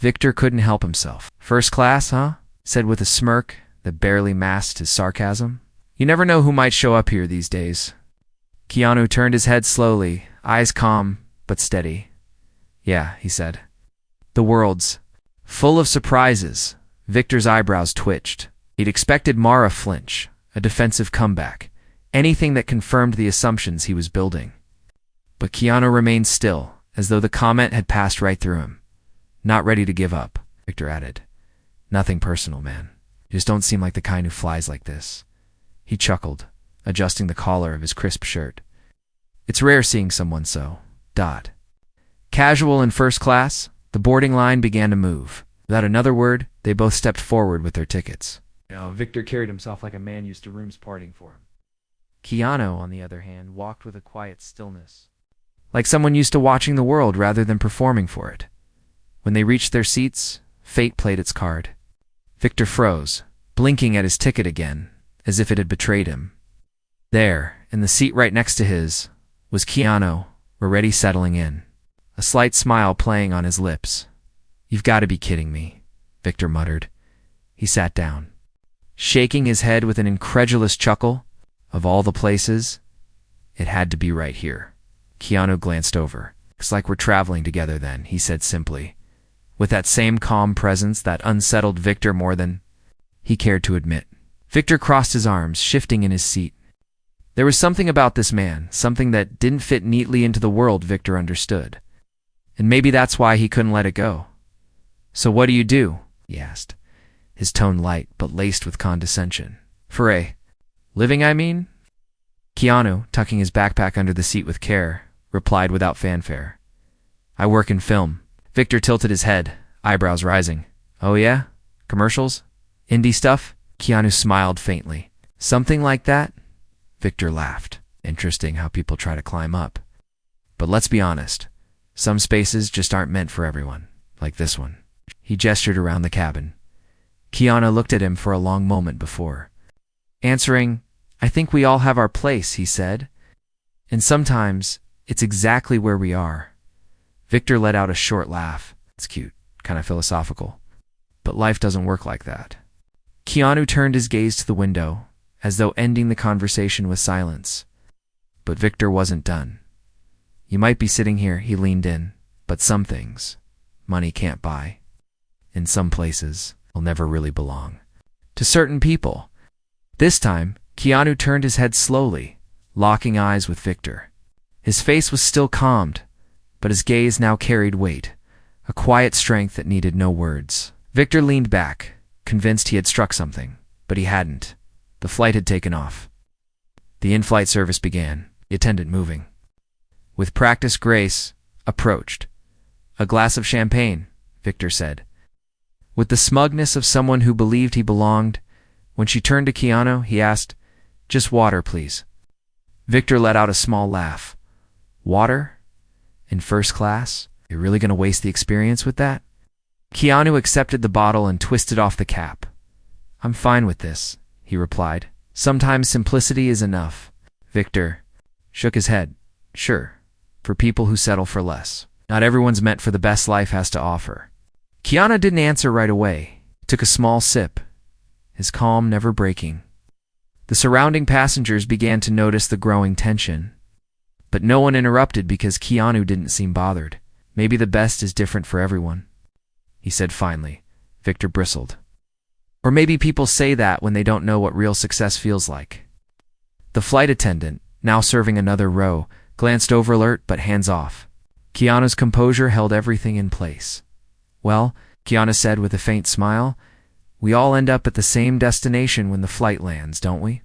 Victor couldn't help himself. "First class, huh?" said with a smirk that barely masked his sarcasm. "You never know who might show up here these days." Keanu turned his head slowly, eyes calm but steady. "Yeah," he said. "The world's full of surprises." Victor's eyebrows twitched. He'd expected Mara flinch, a defensive comeback, anything that confirmed the assumptions he was building. But Keanu remained still, as though the comment had passed right through him. "Not ready to give up," Victor added. "Nothing personal, man. You just don't seem like the kind who flies like this." He chuckled, adjusting the collar of his crisp shirt. "It's rare seeing someone so. Casual and first class." The boarding line began to move. Without another word, they both stepped forward with their tickets. Victor carried himself like a man used to rooms parting for him. Keanu, on the other hand, walked with a quiet stillness, like someone used to watching the world rather than performing for it. When they reached their seats, fate played its card. Victor froze, blinking at his ticket again, as if it had betrayed him. There, in the seat right next to his, was Keanu, already settling in, a slight smile playing on his lips. "You've got to be kidding me," Victor muttered. He sat down, shaking his head with an incredulous chuckle. Of all the places, it had to be right here. Keanu glanced over. "Looks like we're traveling together then," he said simply, with that same calm presence that unsettled Victor more than he cared to admit. Victor crossed his arms, shifting in his seat. There was something about this man, something that didn't fit neatly into the world Victor understood. And maybe that's why he couldn't let it go. "So what do you do?" he asked, his tone light but laced with condescension. "For a living, I mean?" Keanu, tucking his backpack under the seat with care, replied without fanfare. "I work in film." Victor tilted his head, eyebrows rising. "Oh yeah? Commercials? Indie stuff?" Keanu smiled faintly. "Something like that?" Victor laughed. "Interesting how people try to climb up. But let's be honest, some spaces just aren't meant for everyone, like this one." He gestured around the cabin. Keanu looked at him for a long moment before answering. "I think we all have our place," he said. "And sometimes it's exactly where we are." Victor let out a short laugh. "It's cute, kind of philosophical. But life doesn't work like that." Keanu turned his gaze to the window, as though ending the conversation with silence. But Victor wasn't done. "You might be sitting here," he leaned in, "but some things money can't buy. In some places, will never really belong to certain people." This time, Keanu turned his head slowly, locking eyes with Victor. His face was still calmed, but his gaze now carried weight, a quiet strength that needed no words. Victor leaned back, convinced he had struck something, but he hadn't. The flight had taken off. The in-flight service began, the attendant moving. With practiced grace, approached. "A glass of champagne," Victor said, with the smugness of someone who believed he belonged. When she turned to Keanu, he asked, "Just water, please." Victor let out a small laugh. "Water? In first class? You're really going to waste the experience with that?" Keanu accepted the bottle and twisted off the cap. "I'm fine with this," he replied. "Sometimes simplicity is enough." Victor shook his head. "Sure, for people who settle for less. Not everyone's meant for the best life has to offer." Keanu didn't answer right away. He took a small sip, his calm never breaking. The surrounding passengers began to notice the growing tension, but no one interrupted because Keanu didn't seem bothered. "Maybe the best is different for everyone," he said finally. Victor bristled. "Or maybe people say that when they don't know what real success feels like." The flight attendant, now serving another row, glanced over alert but hands off. Keanu's composure held everything in place. "Well," Keanu said with a faint smile, "we all end up at the same destination when the flight lands, don't we?"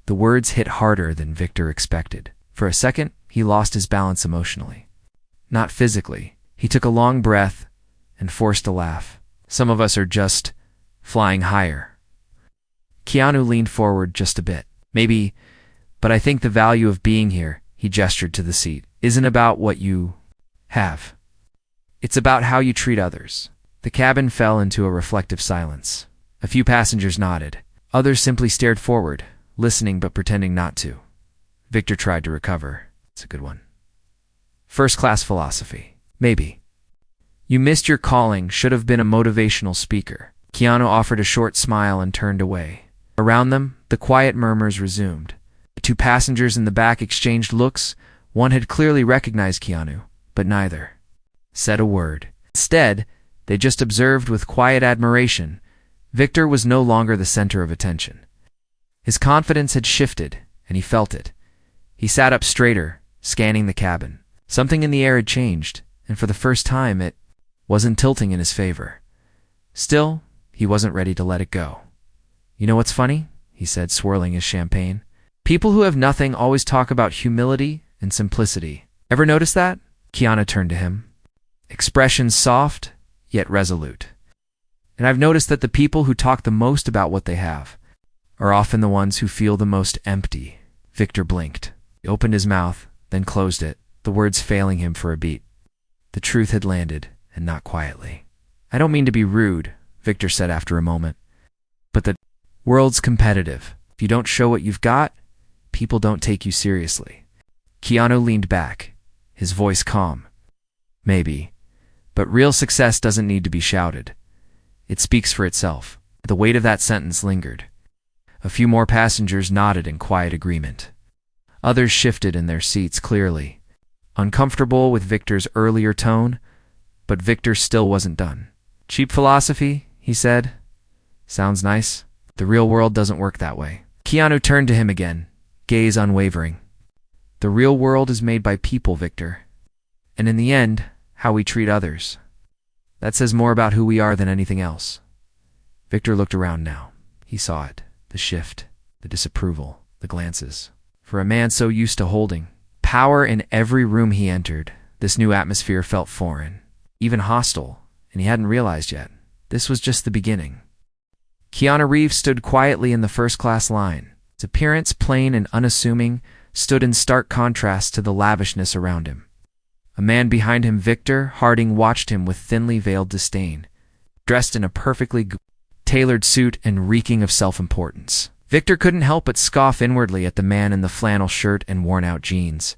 The words hit harder than Victor expected. For a second, he lost his balance emotionally. Not physically. He took a long breath and forced a laugh. "Some of us are just flying higher." Keanu leaned forward just a bit. "Maybe, but I think the value of being here," he gestured to the seat, "isn't about what you have. It's about how you treat others." The cabin fell into a reflective silence. A few passengers nodded. Others simply stared forward, listening but pretending not to. Victor tried to recover. "It's a good one. First-class philosophy. Maybe. You missed your calling, should have been a motivational speaker. Keanu offered a short smile and turned away. Around them, the quiet murmurs resumed. The two passengers in the back exchanged looks. One had clearly recognized Keanu, but neither said a word. Instead, they just observed with quiet admiration. Victor was no longer the center of attention. His confidence had shifted, and he felt it. He sat up straighter, scanning the cabin. Something in the air had changed, and for the first time it wasn't tilting in his favor. Still, he wasn't ready to let it go. "You know what's funny?" he said, swirling his champagne. "People who have nothing always talk about humility and simplicity. Ever notice that?" Keanu turned to him. Expression soft, yet resolute. "And I've noticed that the people who talk the most about what they have are often the ones who feel the most empty." Victor blinked. He opened his mouth, then closed it, the words failing him for a beat. The truth had landed, and not quietly. "I don't mean to be rude," Victor said after a moment, "but the world's competitive. If you don't show what you've got, people don't take you seriously." Keanu leaned back, his voice calm. "Maybe, but real success doesn't need to be shouted. It speaks for itself." The weight of that sentence lingered. A few more passengers nodded in quiet agreement. Others shifted in their seats clearly, uncomfortable with Victor's earlier tone, but Victor still wasn't done. "Cheap philosophy," he said. "Sounds nice. The real world doesn't work that way." Keanu turned to him again, gaze unwavering. "The real world is made by people, Victor. And in the end, how we treat others. That says more about who we are than anything else." Victor looked around now. He saw it, the shift, the disapproval, the glances. For a man so used to holding power in every room he entered, this new atmosphere felt foreign, even hostile, and he hadn't realized yet. This was just the beginning. Keanu Reeves stood quietly in the first-class line. His appearance, plain and unassuming, stood in stark contrast to the lavishness around him. A man behind him, Victor Harding, watched him with thinly veiled disdain, dressed in a perfectly tailored suit and reeking of self-importance. Victor couldn't help but scoff inwardly at the man in the flannel shirt and worn-out jeans.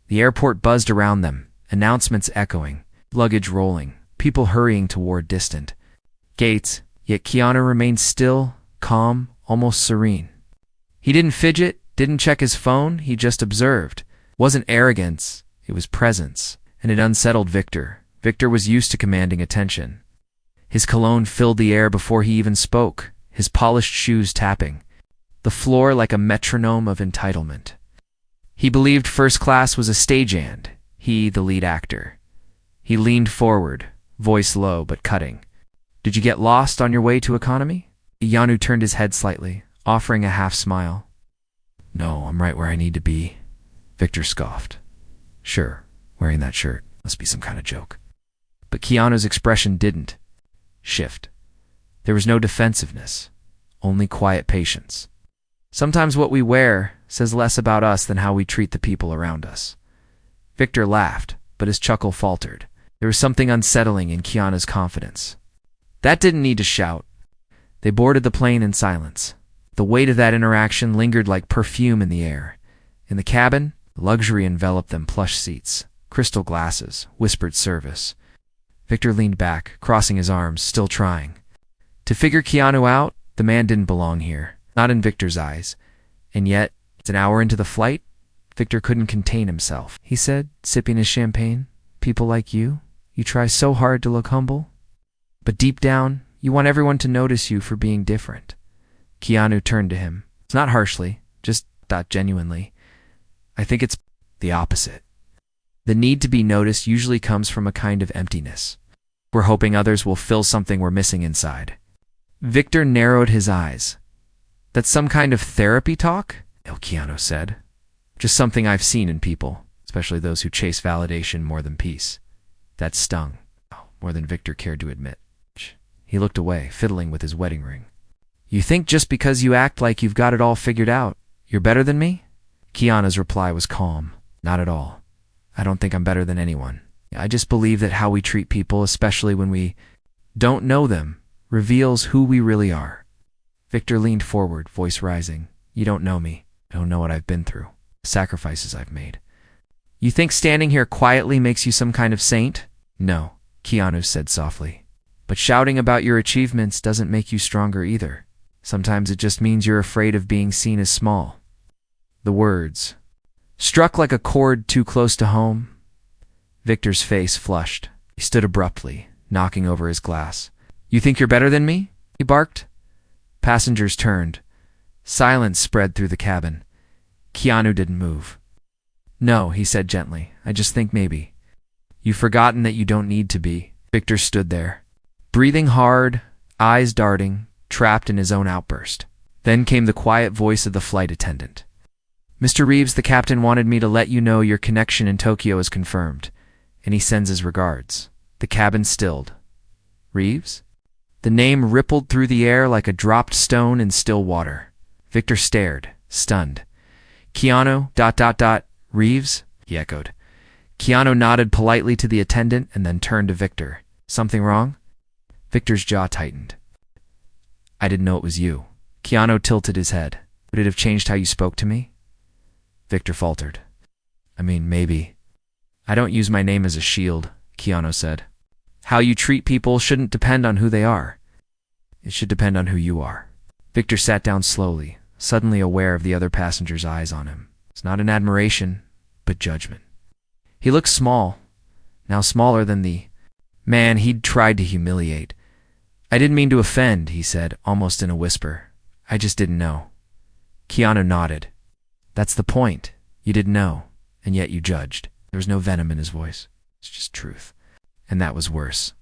The airport buzzed around them, announcements echoing, luggage rolling, people hurrying toward distant gates, yet Keanu remained still, calm, almost serene. He didn't fidget, didn't check his phone, he just observed. It wasn't arrogance, it was presence, and it unsettled Victor. Victor was used to commanding attention. His cologne filled the air before he even spoke, his polished shoes tapping the floor like a metronome of entitlement. He believed first class was a stagehand, he the lead actor. He leaned forward, voice low but cutting. "Did you get lost on your way to economy?" Keanu turned his head slightly, offering a half smile. "No, I'm right where I need to be." Victor scoffed. "Sure, wearing that shirt must be some kind of joke." But Keanu's expression didn't shift. There was no defensiveness, only quiet patience. Sometimes what we wear says less about us than how we treat the people around us. Victor laughed, but his chuckle faltered. There was something unsettling in Keanu's confidence. That didn't need to shout. They boarded the plane in silence. The weight of that interaction lingered like perfume in the air. In the cabin, luxury enveloped them: plush seats, crystal glasses, whispered service. Victor leaned back, crossing his arms, still trying to figure Keanu out. The man didn't belong here, not in Victor's eyes. And yet, an hour into the flight, Victor couldn't contain himself. He said, sipping his champagne, "People like you try so hard to look humble. But deep down, you want everyone to notice you for being different." Keanu turned to him. It's not harshly, just thought genuinely. "I think it's the opposite. The need to be noticed usually comes from a kind of emptiness. We're hoping others will fill something we're missing inside." Victor narrowed his eyes. "That's some kind of therapy talk?" Keanu said. "Just something I've seen in people, especially those who chase validation more than peace." That stung, more than Victor cared to admit. He looked away, fiddling with his wedding ring. "You think just because you act like you've got it all figured out, you're better than me?" Keanu's reply was calm. "Not at all. I don't think I'm better than anyone. I just believe that how we treat people, especially when we don't know them, reveals who we really are." Victor leaned forward, voice rising. "You don't know me. I don't know what I've been through, the sacrifices I've made. You think standing here quietly makes you some kind of saint? No. Keanu said softly. But shouting about your achievements doesn't make you stronger either. Sometimes it just means you're afraid of being seen as small. The words struck like a chord too close to home. Victor's face flushed. He stood abruptly, knocking over his glass. You think you're better than me? He barked. Passengers turned. Silence spread through the cabin. Keanu didn't move. No, he said gently. I just think maybe. You've forgotten that you don't need to be. Victor stood there, breathing hard, eyes darting, trapped in his own outburst. Then came the quiet voice of the flight attendant. Mr. Reeves, the captain wanted me to let you know your connection in Tokyo is confirmed, and he sends his regards. The cabin stilled. Reeves? The name rippled through the air like a dropped stone in still water. Victor stared, stunned. Keanu, Reeves? He echoed. Keanu nodded politely to the attendant and then turned to Victor. Something wrong? Victor's jaw tightened. I didn't know it was you. Keanu tilted his head. Would it have changed how you spoke to me? Victor faltered. I mean, maybe. I don't use my name as a shield, Keanu said. How you treat people shouldn't depend on who they are. It should depend on who you are. Victor sat down slowly, suddenly aware of the other passenger's eyes on him. It's not an admiration, but judgment. He looked small, now smaller than the man he'd tried to humiliate. I didn't mean to offend, he said, almost in a whisper. I just didn't know. Keanu nodded. That's the point. You didn't know, and yet you judged. There was no venom in his voice. It's just truth. And that was worse.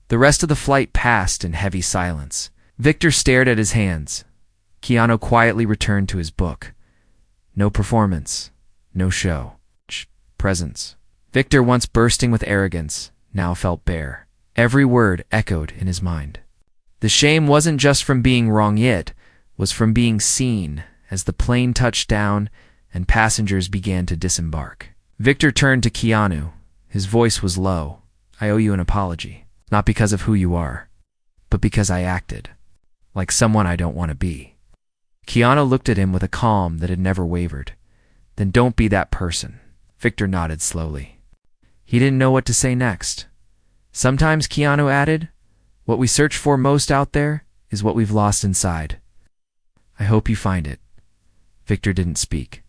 The rest of the flight passed in heavy silence. Victor stared at his hands. Keanu quietly returned to his book. No performance. No show. Presence. Victor, once bursting with arrogance, now felt bare. Every word echoed in his mind. The shame wasn't just from being wrong yet, was from being seen as the plane touched down and passengers began to disembark. Victor turned to Keanu. His voice was low. I owe you an apology. Not because of who you are, but because I acted like someone I don't want to be. Keanu looked at him with a calm that had never wavered. Then don't be that person. Victor nodded slowly. He didn't know what to say next. Sometimes, Keanu added, what we search for most out there is what we've lost inside. I hope you find it. Victor didn't speak,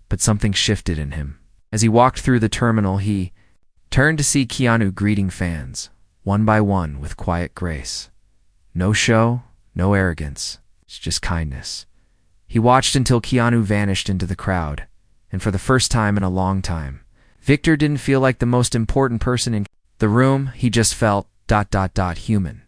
but something shifted in him. As he walked through the terminal, he turned to see Keanu greeting fans, one by one with quiet grace. No show, no arrogance, it's just kindness. He watched until Keanu vanished into the crowd, and for the first time in a long time, Victor didn't feel like the most important person in the room. He just felt human.